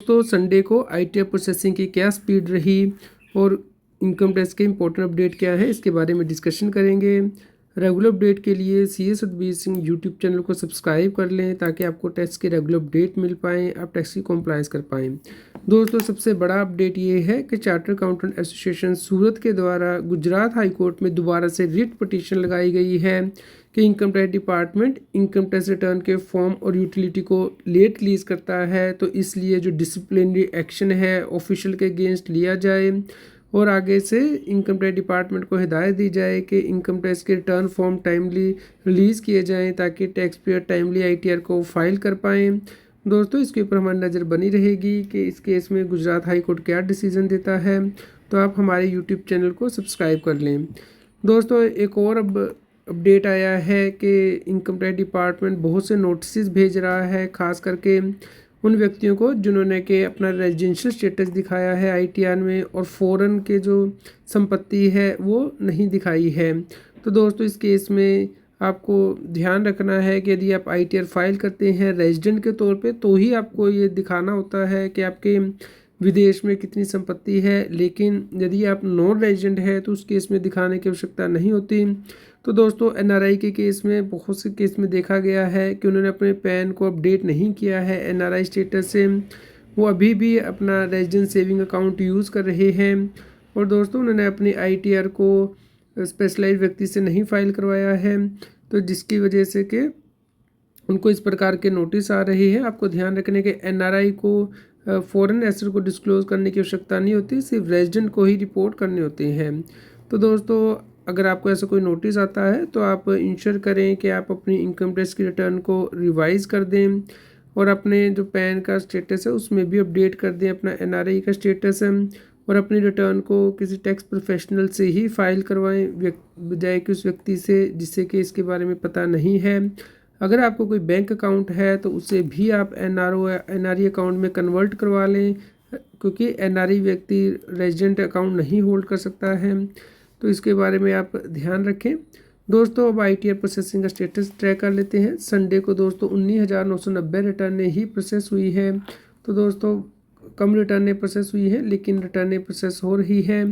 तो संडे को ITR processing की क्या स्पीड रही और इनकम टैक्स के इंपॉर्टेंट अपडेट क्या है इसके बारे में डिस्कशन करेंगे। रेगुलर अपडेट के लिए CA Satbir Singh YouTube channel को सब्सक्राइब कर लें ताकि आपको टैक्स के रेगुलर अपडेट मिल पाएँ, आप टैक्स की कॉम्प्लाइंस कर पाएँ। दोस्तों सबसे बड़ा अपडेट ये है कि चार्टर्ड अकाउंटेंट एसोसिएशन सूरत के द्वारा गुजरात हाई कोर्ट में दोबारा से रिट पिटीशन लगाई गई है कि income tax department income tax return के फॉर्म और यूटिलिटी को लेट रिलीज़ करता है, तो इसलिए जो डिसिप्लिनरी एक्शन है ऑफिशियल के अगेंस्ट लिया जाए और आगे से इनकम टैक्स डिपार्टमेंट को हिदायत दी जाए कि इनकम टैक्स के रिटर्न फॉर्म टाइमली रिलीज़ किए जाएं ताकि टैक्स पेयर टाइमली आईटीआर को फाइल कर पाएँ। दोस्तों इसके ऊपर हमारी नज़र बनी रहेगी कि इस केस में गुजरात हाई कोर्ट क्या डिसीजन देता है, तो आप हमारे यूट्यूब चैनल को सब्सक्राइब कर लें। दोस्तों एक और अपडेट आया है कि इनकम टैक्स डिपार्टमेंट बहुत से नोटिस भेज रहा है, खास करके उन व्यक्तियों को जिन्होंने कि अपना रेजिडेंशियल स्टेटस दिखाया है आईटीआर में और फॉरेन के जो संपत्ति है वो नहीं दिखाई है। तो दोस्तों इस केस में आपको ध्यान रखना है कि यदि आप आईटीआर फाइल करते हैं रेजिडेंट के तौर पे तो ही आपको ये दिखाना होता है कि आपके विदेश में कितनी संपत्ति है, लेकिन यदि आप नॉन रेजिडेंट है तो उस केस में दिखाने की आवश्यकता नहीं होती। तो दोस्तों एनआरआई के केस में बहुत से केस में देखा गया है कि उन्होंने अपने पैन को अपडेट नहीं किया है एनआरआई स्टेटस से, वो अभी भी अपना रेजिडेंट सेविंग अकाउंट यूज़ कर रहे हैं और दोस्तों उन्होंने अपनी आईटीआर को स्पेशलाइज व्यक्ति से नहीं फाइल करवाया है, तो जिसकी वजह से कि उनको इस प्रकार के नोटिस आ रही है। आपको ध्यान रखने के एनआरआई को फॉरेन एसेट को डिस्क्लोज करने की आवश्यकता नहीं होती, सिर्फ रेजिडेंट को ही रिपोर्ट करने होते हैं। तो दोस्तों अगर आपको ऐसा कोई नोटिस आता है तो आप इंश्योर करें कि आप अपनी इनकम टैक्स की रिटर्न को रिवाइज़ कर दें और अपने जो पैन का स्टेटस है उसमें भी अपडेट कर दें अपना एनआरआई का स्टेटस है और अपनी रिटर्न को किसी टैक्स प्रोफेशनल से ही फाइल करवाएं बजाय कि उस व्यक्ति से जिससे कि इसके बारे में पता नहीं है। अगर आपको कोई बैंक अकाउंट है तो उसे भी आप एनआरई अकाउंट में कन्वर्ट करवा लें, क्योंकि एनआरई व्यक्ति रेजिडेंट अकाउंट नहीं होल्ड कर सकता है, तो इसके बारे में आप ध्यान रखें। दोस्तों अब आईटीआर प्रोसेसिंग का स्टेटस ट्रैक कर लेते हैं। संडे को दोस्तों 19,990 रिटर्नें ही प्रोसेस हुई है, तो दोस्तों कम रिटर्नें प्रोसेस हुई है लेकिन रिटर्नें प्रोसेस हो रही है।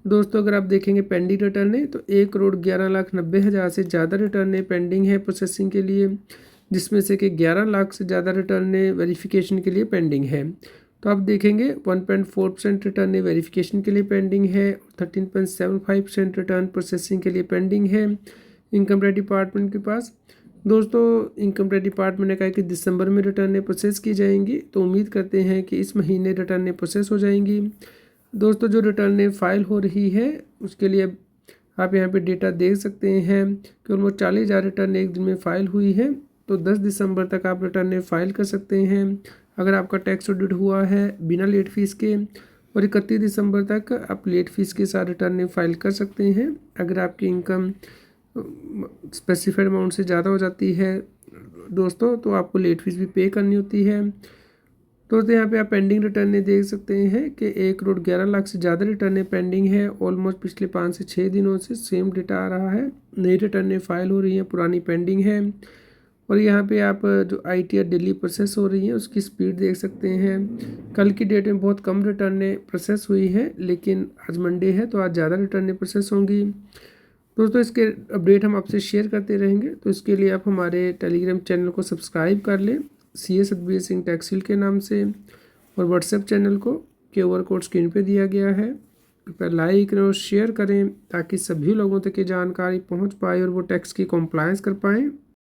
दोस्तों अगर आप देखेंगे पेंडिंग रिटर्नें तो 1,11,90,000 से ज़्यादा रिटर्नें पेंडिंग है प्रोसेसिंग के लिए, जिसमें से कि 11 लाख से ज़्यादा रिटर्नें वेरिफिकेशन के लिए पेंडिंग है। तो आप देखेंगे 1.4% रिटर्न वेरिफिकेशन के लिए पेंडिंग है, 13.75% रिटर्न प्रोसेसिंग के लिए पेंडिंग है इनकम टैक्स डिपार्टमेंट के पास। दोस्तों इनकम टैक्स डिपार्टमेंट ने कहा कि दिसंबर में रिटर्नें प्रोसेस की जाएंगी, तो उम्मीद करते हैं कि इस महीने रिटर्नें प्रोसेस हो जाएंगी। दोस्तों जो रिटर्नें फाइल हो रही है उसके लिए आप यहाँ पे डेटा देख सकते हैं कि ऑलमोस्ट 40,000 रिटर्न एक दिन में फ़ाइल हुई है, तो 10 दिसंबर तक आप रिटर्नें फाइल कर सकते हैं अगर आपका टैक्स ऑडिट हुआ है बिना लेट फीस के, और 31 दिसंबर तक आप लेट फीस के साथ रिटर्नें फाइल कर सकते हैं। अगर आपकी इनकम स्पेसिफाइड अमाउंट से ज़्यादा हो जाती है दोस्तों तो आपको लेट फीस भी पे करनी होती है। दोस्तों यहाँ पे आप पेंडिंग रिटर्नें देख सकते हैं कि 1,11,00,000 से ज़्यादा रिटर्नें पेंडिंग है। ऑलमोस्ट पिछले 5 से 6 दिनों से सेम डेटा आ रहा है, नई रिटर्नें फाइल हो रही हैं, पुरानी पेंडिंग है। और यहाँ पे आप जो आईटीआर डेली प्रोसेस हो रही है उसकी स्पीड देख सकते हैं। कल की डेट में बहुत कम रिटर्नें प्रोसेस हुई है, लेकिन आज मंडे है तो आज ज़्यादा रिटर्नें प्रोसेस होंगी। दोस्तों इसके अपडेट हम आपसे शेयर करते रहेंगे, तो इसके लिए आप हमारे टेलीग्राम चैनल को सब्सक्राइब कर लें सीए सतबीर सिंह टैक्सील के नाम से, और व्हाट्सएप चैनल को QR कोड स्क्रीन पे दिया गया है, कृपया लाइक करें और शेयर करें ताकि सभी लोगों तक ये जानकारी पहुंच पाए और वो टैक्स की कॉम्प्लायंस कर पाएँ।